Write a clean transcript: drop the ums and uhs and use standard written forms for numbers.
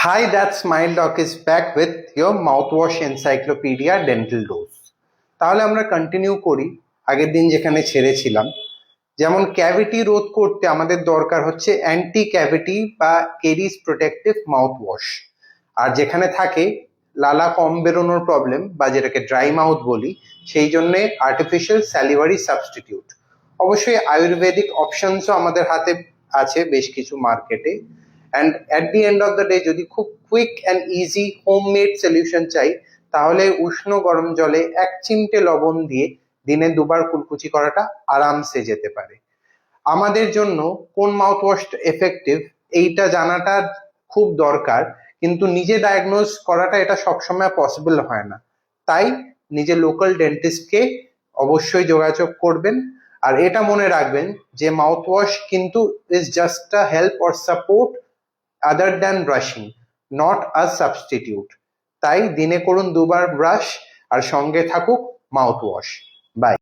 Hi, that Smile Doc is back with your mouthwash encyclopedia dental dose. তাহলে আমরা continue করি আগের দিন যেখানে ছেড়েছিলাম। যেমন ক্যাভিটি রোধ করতে আমাদের দরকার হচ্ছে অ্যান্টি ক্যাভিটি বা কেরিস প্রোটেক্টিভ মাউথওয়াশ। আর যেখানে থাকে লালা কম বেরোনোর প্রবলেম বা যেটাকে ড্রাই মাউথ বলি, সেই জন্যে আর্টিফিশিয়াল স্যালিভারি সাবস্টিটিউট। অবশ্যই আয়ুর্বেদিক অপশনসও আমাদের হাতে আছে বেশ কিছু মার্কেটে। And at the end of the day যদি খুব quick and easy homemade solution চাই, তাহলে উষ্ণ গরম জলে 1 চিমটে লবণ দিয়ে দিনে 2 বার কুলকুচি করাটা আরামসে যেতে পারে। আমাদের জন্য কোন মাউথওয়াশ এফেক্টিভ এইটা জানাটা খুব দরকার, কিন্তু নিজে ডায়াগনোজ করাটা এটা সবসময় পসিবল হয় না। তাই নিজে লোকাল ডেন্টিস্টকে অবশ্যই যোগাযোগ করবেন। আর এটা মনে রাখবেন যে মাউথওয়াশ কিন্তু is just a help or support other than brushing, not a substitute. তাই দিনে করুন 2 বার ব্রাশ আর সঙ্গে থাকুক মাউথওয়াশ। বাই।